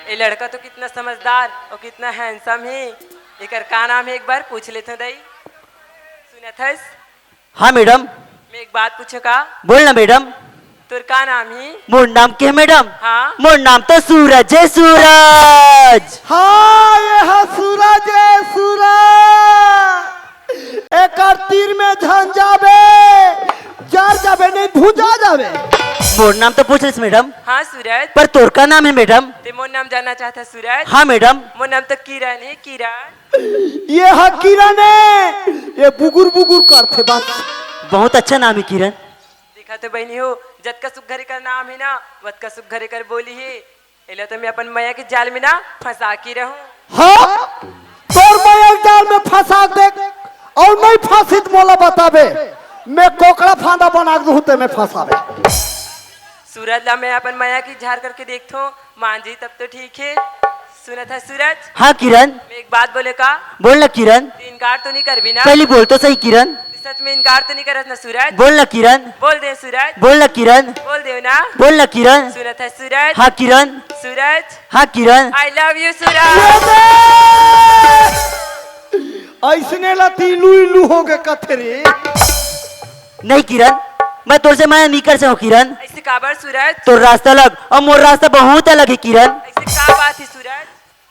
ये लड़का तो कितना समझदार और कितना हैंडसम है। एकर का नाम है एक बार पूछ लेते दई। सुनत हस? हाँ मैडम। मैं एक बात पूछो का? बोल ना मैडम। तुर का नाम है? मोर नाम के मैडम? हाँ मोर नाम तो सूरज है, सूरज। हाँ ये है सूरज है, सूरज। एक तीर में झन जावे, जार जावे नहीं भुजा जावे। मोर नाम तो पूछ रही मैडम। हाँ सूरज। पर तोर का नाम है मैडम? ते मोर नाम जानना चाहता सूरज? हाँ मैडम। मोर नाम तो किरण है, किरण। ये है किरण है, ये बुगुर बुगुर करते बात। बहुत अच्छा नाम है किरण। देखा तो बहनी हो, जत का सुख घरे का नाम है ना, वत का सुख घरे कर बोली है। एला तो मैं अपन मैया के जाल में ना फंसा की रहूं। हाँ तोर मैया जाल में फंसा दे और नहीं फांसी तो मोला बतावे, मैं कोकड़ा फांदा बना दूं ते मैं फंसावे। सूरज ला मैं अपन मैया की झाड़ करके देखता हूँ, मान जी तब तो ठीक है। सुना था सूरज? हाँ किरण। मैं एक बात बोले का? बोल ना किरण। इनकार तो नहीं कर भी ना? पहले बोल तो सही किरण। सच में इनकार तो नहीं करत ना सूरज? बोल ना किरण। बोल दे सूरज। बोल ना किरण। बोल दे ना। बोल ना किरण। सुना था सूरज? हाँ किरण। सूरज हाँ किरण। आई लव यू सूरज। ऐसने लती इलू इलू हो गए कथरे। नहीं किरण, मैं तोर से मैं नहीं कर सकूं किरण। ऐसे काबर सूरज? तोर रास्ता अलग और मोर रास्ता बहुत अलग है किरण। ऐसे का बात है सूरज?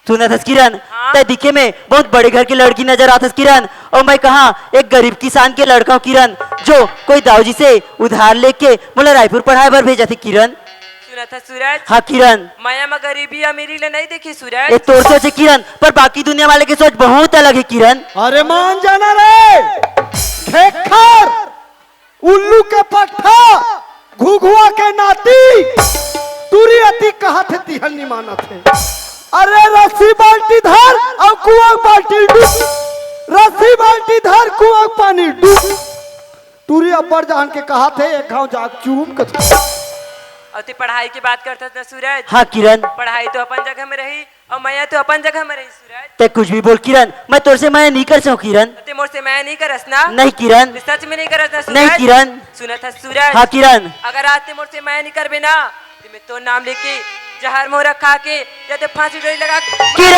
सुना था किरण? हाँ? ते दिखे में बहुत बड़े घर की लड़की नजर आता किरण, और मैं कहा एक गरीब किसान के लड़का हूँ किरण, जो कोई दाऊजी से उधार लेके मुझे रायपुर पढ़ाई भर भेजा थे किरण। सुना था सूरज? हाँ किरण। माया में गरीबी अमीरी ले नहीं देखी ये सूरज। तोर सोच है किरण, पर बाकी दुनिया वाले की सोच बहुत अलग है किरण। अरे मान जाना रे, खेखर, उल्लू के पट्टा, घुघुआ के नाती, तुरी अति कहा थे तिहल नहीं माना थे। अरे रस्सी बाल्टी धर और कुआं बाल्टी डूब, रस्सी बाल्टी धर कुआं पानी डूब। तुरी अब्बर जान के कहा थे एक गाँव जाग चूम के। और ते पढ़ाई की बात करता था सूरज? हाँ किरण। पढ़ाई तो अपन जगह में रही और मैया तो अपन जगह में रही सूरज। ते कुछ भी बोल किरण, मैं तोर से मैं नहीं कर सकूं किरण। ते मोर से मैं नहीं करस ना? नहीं किरण। ते सच में नहीं करस ना सूरज? नहीं किरण। सुना था सूरज? हाँ किरण। अगर आज ते मोर से मैं नहीं करबे ना, ते मैं तो नाम लेके जहर मोहरा खा के या ते फांसी डोरी लगा किरण।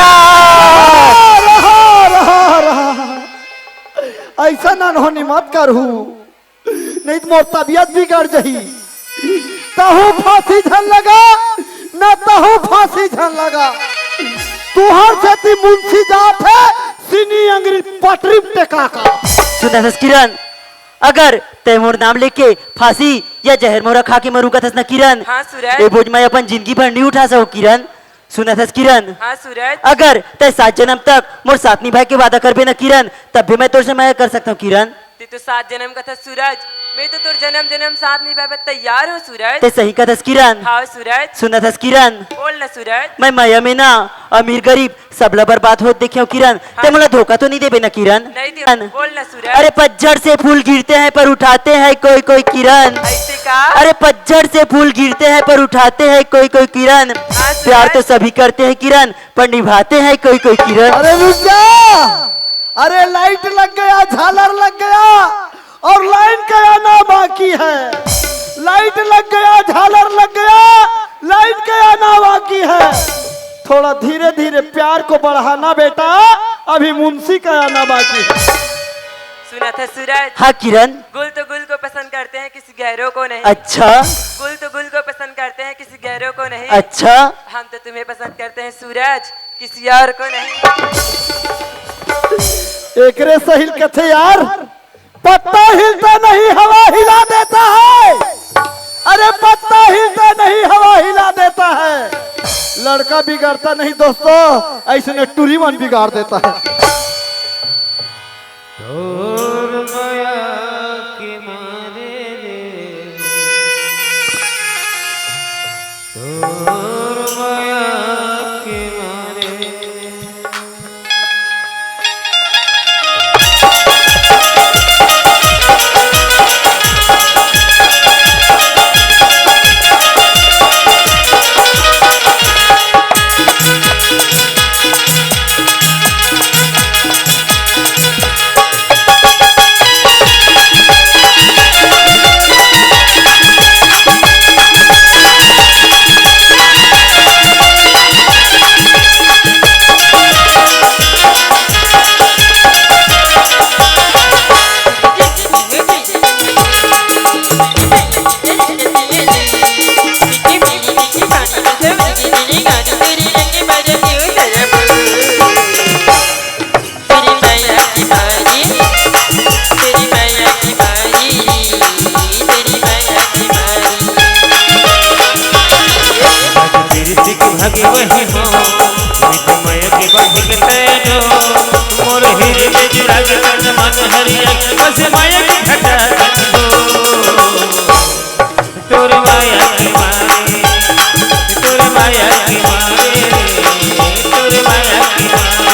ऐसा ना होनी मत करू, नहीं तो मोर तबियत बिगड़ जाही। तहु फांसी झन लगा न तहु फांसी झन लगा। तुहर से मुंशी जात है सीनी अंग्रेज पटरी टेका का। सुना था किरण, अगर तैमूर नाम लेके फांसी या जहर मोरा खा के मरूंगा था ना किरण, हाँ सूरज। ये बोझ मैं अपन जिंदगी भर नहीं उठा सकूं किरण। सुना था किरण, हाँ सूरज। अगर तय 7 जन्म तक मोर साथ निभाए के वादा कर बे ना किरण, तब भी मैं तोर से मैं कर सकता हूँ किरण। ते तो 7 जन्म का था सूरज, मैं तो तोर जन्म जन्म साथ निभावे तैयार हूँ सूरज। ते सही का था किरण। हाँ सूरज। सुना था किरण, बोल ना सूरज। मैं माया में ना अमीर गरीब सबला बर्बाद होत देखे किरण, ते मला धोखा तो नहीं देबे ना किरण। नहीं दे, बोल ना सूरज। अरे पतझड़ से फूल गिरते हैं पर उठाते हैं कोई कोई किरण। ऐसे का? अरे पतझड़ से फूल गिरते हैं पर उठाते हैं कोई कोई किरण। प्यार तो सभी करते हैं किरण, पर निभाते हैं कोई कोई किरण। अरे रुक जा, अरे लाइट लग गया, झालर लग गया और लाइन का आना बाकी है। लाइट लग गया, झालर लग गया, लाइट का आना बाकी है। थोड़ा धीरे धीरे प्यार को बढ़ाना बेटा, अभी मुंशी का आना बाकी है। सुना था सूरज? हाँ किरण। गुल तो गुल को पसंद करते हैं, किसी गहरों को नहीं। अच्छा। गुल तो गुल को पसंद करते हैं, किसी गहरों को नहीं। अच्छा। हम तो तुम्हें पसंद करते हैं सूरज, किसी और को नहीं। एकरे सहिल कथे यार, पत्ता हिलता नहीं हवा हिला देता है। अरे पत्ता हिलता नहीं हवा हिला देता है। लड़का बिगाड़ता नहीं दोस्तों, ऐसे टूरी मन बिगाड़ देता है। लागे तन मन हरिया बस माया की घटा हो तोर माया की मारे तोर माया की मारे तोर माया की मारे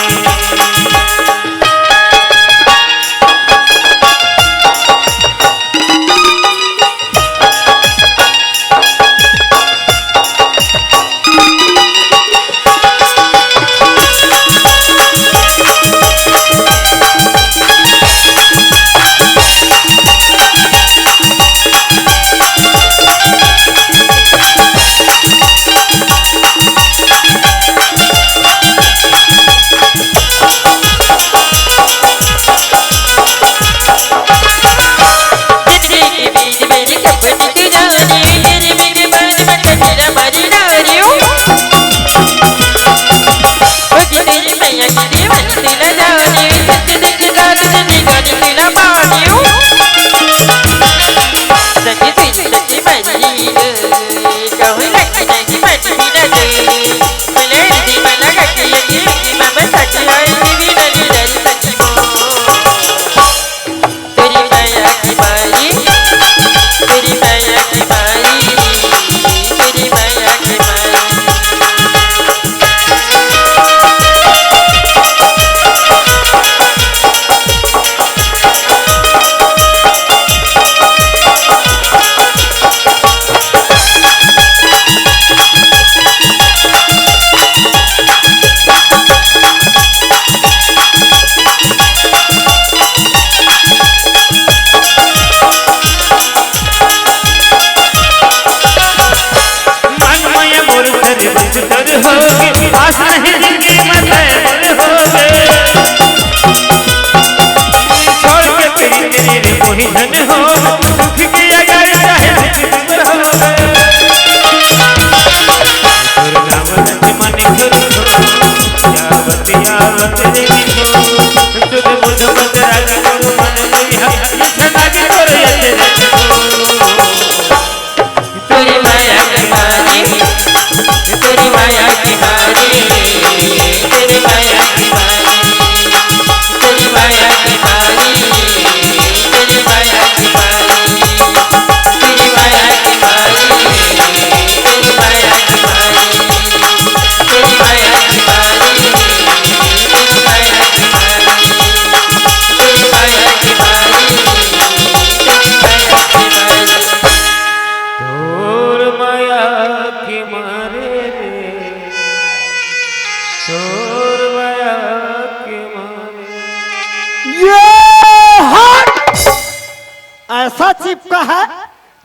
ऐसा चिपका है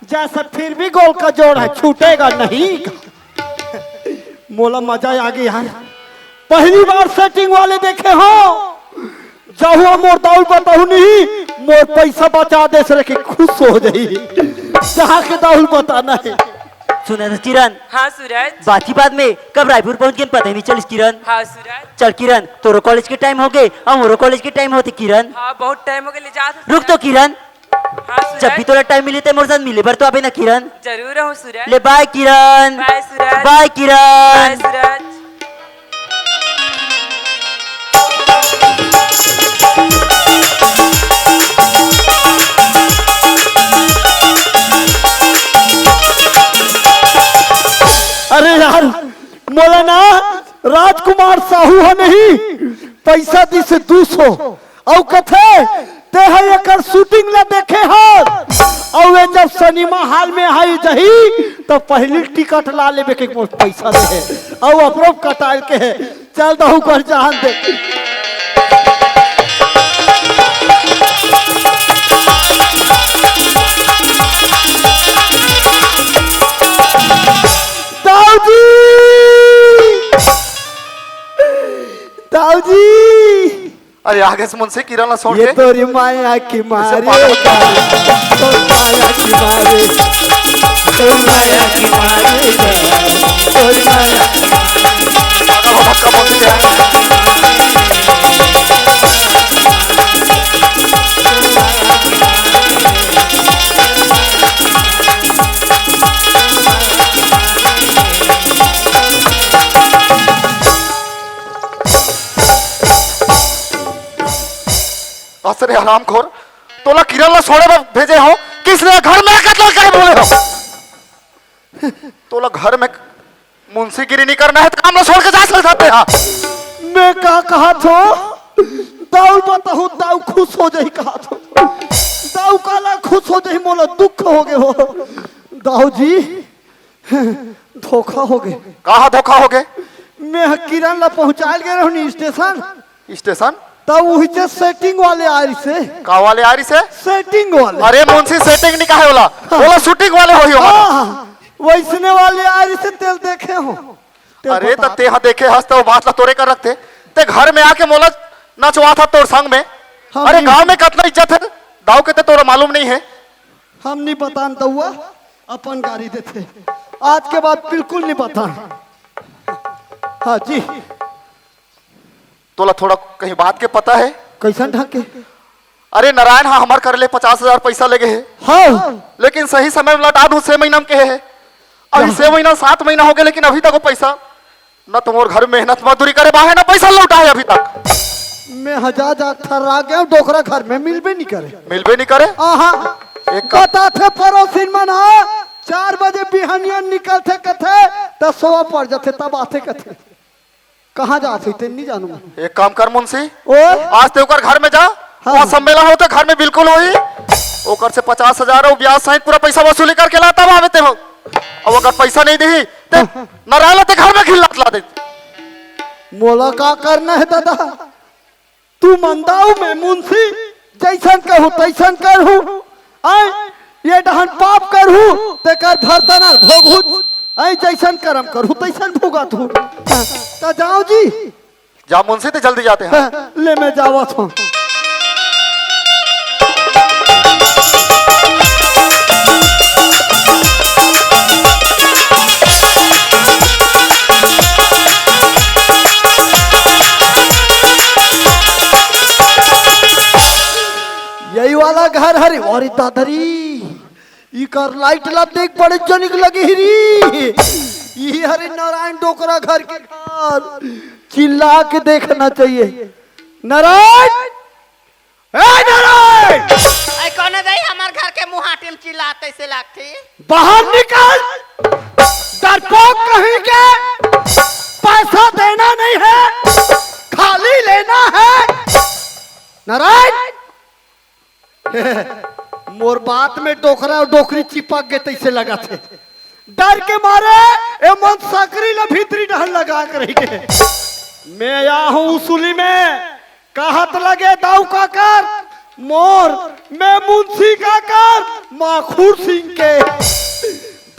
जैसे फिर भी गोल का जोड़ है, छूटेगा नहीं। मोला मजा आ गया यार, पहली बार सेटिंग वाले देखे हो। जहुआ मोर दाउल बताऊ नहीं, मोर पैसा बचा दे सर के खुश हो जाई। जहाँ के दाउल बताना है। सुना था किरण? हाँ सूरज। बात ही बाद में कब रायपुर पहुंच गए पता ही नहीं चलिस किरण। हाँ सूरज। चल किरण, तोरो कॉलेज के टाइम हो गए और मोरो कॉलेज के टाइम होते किरण। हाँ बहुत टाइम हो गया, ले जा। रुक तो किरण, हाँ सूरज। जब भी थोड़ा टाइम मिले तो मोर साथ मिले पर तो अबे ना किरण। जरूर हूँ सूरज। ले बाय किरण। बाय सूरज। बाय किरण। बाय सूरज। अरे यार मौलाना राजकुमार साहू है नहीं, पैसा दी से 200 और कथे ते है एकर शूटिंग ला देखे हो। और वे जब सिनेमा हॉल में आई जही तो पहली टिकट ला लेबे के पैसा दे और अपनो कटाल के है। चल दहु कर जान दे। दाऊजी अरे आगे से मुझसे किरण छोड़ ये के तोरी माया की मारे, तो माया की मारे, तो माया की मारे, तो माया की हराम खोर तोला किरण ला छोड़े बर भेजे हो किसने घर में कत्ल करे बोले हो तोला घर में मुंशीगिरी नहीं करना है तो काम ला छोड़ के जा सकते हाँ मैं कहा थो दाऊ बताहू दाऊ खुश हो जाही कहा थो दाऊ काला खुश हो जाही मोला दुख हो गए हो दाऊ जी धोखा हो गए कहा धोखा हो गए मैं किरण ला पहुंचा गए रहनी स्टेशन स्टेशन तब वही से सेटिंग वाले आ रही से का वाले आ रही से सेटिंग वाले अरे मुंशी सेटिंग नहीं कहा बोला बोला शूटिंग वाले हो ही हो वैसने वाले आ रही से तेल देखे हो अरे तो ते हाँ देखे हंसते वो बात ला तोरे कर रखते ते घर में आके मोला नचवा था तोर संग में हाँ, अरे नहीं। गांव में कितना इज्जत है दाव के ते तोरा मालूम नहीं है हम नहीं बतान दउआ अपन गाड़ी देते आज के बाद बिल्कुल नहीं बतान हाँ जी तोला थोड़ा कहीं बात के पता है कैसन ढंग के अरे नारायण हाँ हमार कर ले 50,000 पैसा लगे है हाँ लेकिन सही समय में लौटा दूं 6 महीना में कहे है अभी 6 महीना 7 महीना हो गए लेकिन अभी तक वो पैसा न तुम और घर मेहनत मजदूरी करे बाहे ना पैसा लौटा है अभी तक मैं हजार जा थर्रा गया डोकरा घर में मिलबे नहीं करे मिलबे नहीं करे आहा एक का- पता थे पड़ोसिन मन 4 बजे बिहानिया निकलते कथे 10 पड़ जाते तब आते कथे कहाँ जाते थे नहीं जानू मैं। एक काम कर मुंशी ओ आज ते ओकर घर में जा हाँ। वहाँ सम्मेलन होते घर में बिल्कुल होई ओकर से 50,000 और ब्याज सहित पूरा पैसा वसूली करके ला तब आवे ते हो अब अगर पैसा नहीं दी ते नारायण ते घर में खिल्लात ला दे मोला का करना है दादा तू मंदाऊ में मुंशी जैसन कहू तैसन करहू आय ये डहन पाप करहू ते कर भरतना भोगहू आय जैसन करम करहू तैसन भोगत हूँ तो जाओ जी जा मुंशी ते जल्दी जाते हैं ले मैं जावत हूँ यही वाला घर हरे और दादरी इकर लाइट ला देख बड़े जनिक लगी हिरी ये हरे नारायण डोकरा घर के घर चिल्ला के देखना चाहिए नारायण ए नारायण ऐ कौन दई हमार घर के मुहाटिम चिल्लाते से लागती बाहर निकल डरपोक कहीं के पैसा देना नहीं है खाली लेना है नारायण मोर बात में डोकरा और डोकरी चिपक गए तैसे लगा थे डर के मारे ए मन सकरी ला भीतरी डहल लगा कर रही के मैं आया हूँ उसूली में कहत लगे दाऊ का कर मोर मैं मुंशी का कर माखूर सिंह के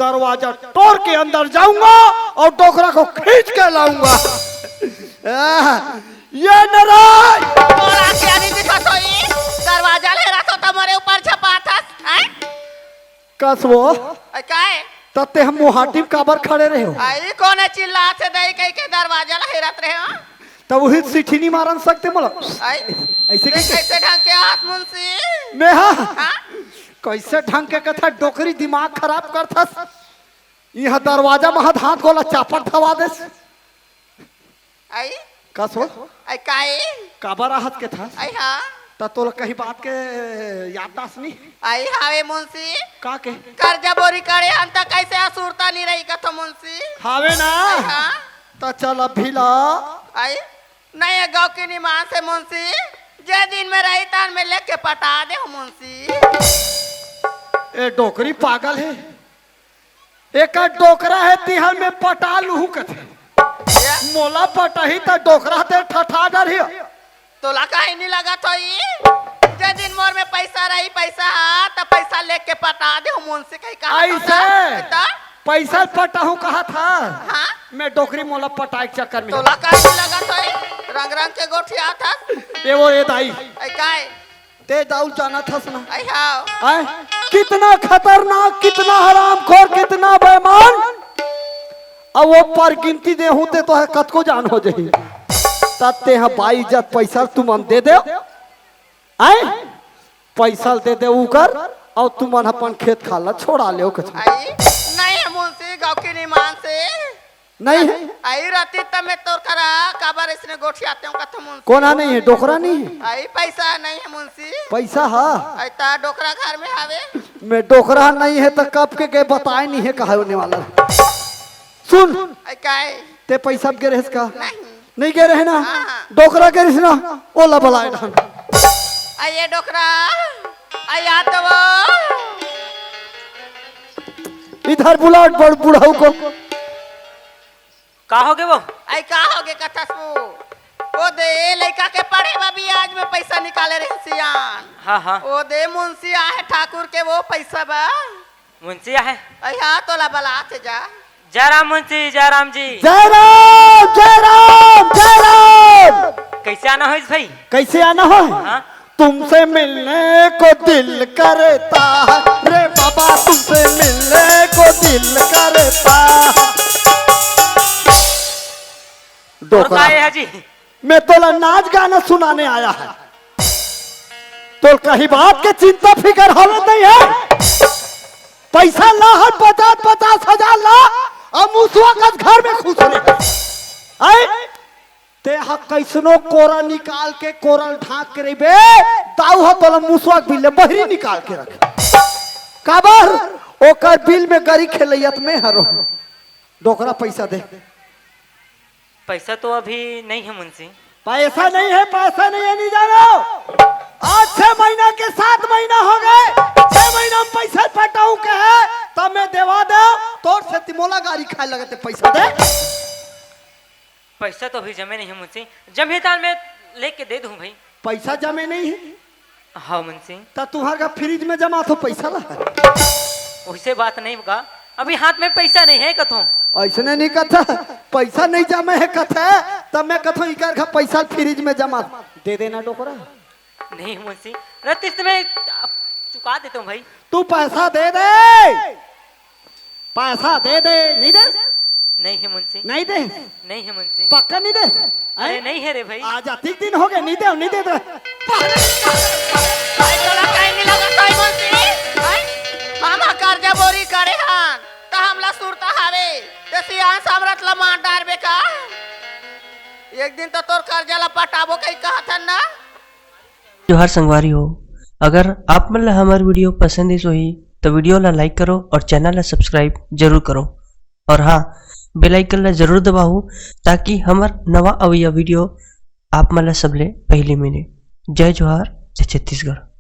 दरवाजा तोड़ के अंदर जाऊंगा और डोकरा को खींच के लाऊंगा ये नारायण तोरा क्या नहीं दिखत होई दरवाजा ले रखो तुम्हारे ऊपर छपा था हैं कसवो ऐ काहे तते हम मुहाटिम काबर खड़े रहे हो आई कौन चिल्लाते दई कह के दरवाजा ला हेरत रहे हो तब वही सिठी नहीं मारन सकते मोला आई ऐसे देख कैसे ढंग के हाथ मुंशी मैं हाँ हां कैसे ढंग के कथा डोकरी दिमाग खराब करथस यह दरवाजा में हाथ गोला चापट थवा दे आई कसो आई काहे काबर हाथ के था आई हां त तोला कहीं बात के याददाश्त नहीं आई हावे मुंशी का के कर्जा बोरी करे हम तक कैसे असुरता नहीं रही कथो मुंशी हावे ना आई हां त चल अभिला आई नहीं है गाँव की निमान से मुंशी जे दिन में रही तान में लेके पटा दे हो मुंशी ए डोकरी पागल है एक डोकरा है तिहल में पटा लूहू कथे मोला पटही त डोकरा ते ठठा डर हियो तोला काहे नहीं लगा तो ये जे दिन मोर में पैसा रही पैसा हा तो पैसा लेके पटा दे हो मुंशी कहीं कहा ऐसे पैसा पटाहू कहा था हाँ मैं डोकरी मोला पटाए के चक्कर में तोला काहे नहीं लगा तो ये रंग रंग के गोठिया था ये वो ये दाई आई काहे ते दाऊ जाना था ना आई हाओ आए कितना खतरनाक कितना हरामखोर कितना बेईमान अब वो पर गिनती दे होते तो है कत को जान हो जाही तते है बाई इज्जत पैसा तुम हम दे दे आए पैसा दे दे उकर और तुम अपन खेत खाला छोड़ा ले कुछ आई नहीं है मुंशी गाँव की निमान से नहीं है। आई रहती तब मैं तोर करा काबर इसने गोठी आते हूँ कथा मुंशी कोना नहीं है, डोकरा नहीं है। आई पैसा नहीं है मुंशी पैसा है ऐता डोकरा घर में आवे मैं डोकरा नहीं है तो कब के गए बताए नहीं है कहा होने वाला। सुन आई काहे ते पैसा गे रहे का नहीं नहीं गे रहे ना हाँ। डोकरा गे रहे ना ओला बलाए ढंग आई ये डोकरा आई आ तो वो इधर बुला बड़ बुढ़ाऊ को। का हो गए वो? आई का हो गए कथा सु ओ दे लड़का के पढ़े बाबी आज में पैसा निकाले रहे सियान हाँ हाँ ओ दे मुंशी आहे ठाकुर के वो पैसा बा मुंशी है। आई हाँ तोला बलाते जा जय राम मुंशी, जय राम जी। जय राम जय राम जय राम। कैसे आना हो भाई? कैसे आना हो? हाँ? तुमसे मिलने को दिल करता है रे बाबा, तुमसे मिलने को दिल करता है। और का है जी? मैं तोला नाच गाना सुनाने आया है। तो कहीं बात के चिंता फिकर हालत नहीं है। पैसा ला हर 50,000 ला और मुसवा का घर में खुश रहे। ते हा कैसनो कोरा निकाल के कोरल ढाक के रही बे ताऊ हो तोला मुसवा बिल बहरी निकाल के रख काबर ओकर बिल में गरी खेलैयत में हरो डोकरा पैसा दे। पैसा तो अभी नहीं है मुंशी। पैसा नहीं है, पैसा नहीं है, नहीं जानो। आज 6 महीना के 7 महीना हो गए, 6 महीना में पैसा पटाऊ के है तब मैं देवा दे तोर से तिमोला गाड़ी खाए लगते पैसा दे। पैसा तो अभी जमे नहीं है मुंशी, जमे ताल में लेके दे दूं भाई। पैसा जमे नहीं है हाँ मुंशी। तो तुम्हारा फ्रिज में जमा तो पैसा ला वैसे बात नहीं होगा, अभी हाथ में पैसा नहीं है कथों। ऐसे नहीं कथा पैसा नहीं जमे है कथा तब मैं कथो इकर का पैसा फ्रिज में जमा दे देना डोकरा। नहीं मुंशी, रत्तीस में चुका देता हूँ भाई। तू पैसा दे दे, पैसा दे दे। नहीं दे? नहीं है मुंशी। नहीं दे? नहीं है मुंशी। पक्का नहीं दे? अरे नहीं है रे भाई। आज अतिक दिन हो गए, नहीं दे, नहीं दे। आई तोला काहे नहीं लगा ताई मुंशी आई हम कर्जा बोरी करे हां त हमला सुरता हावे ते सियान सामरत ला मार डार बेका एक दिन तो तोर कर्जा ला पटाबो कई कहत ना। जोहार संगवारी हो, अगर आप मन ला हमार वीडियो पसंद इस होही तो वीडियो ला लाइक करो और चैनल ला सब्सक्राइब जरूर करो और हाँ बेल आइकन ला जरूर दबाओ ताकि हमार नवा अवैया वीडियो आप मन ला सबले पहले मिले। जय जोहार, जय छत्तीसगढ़।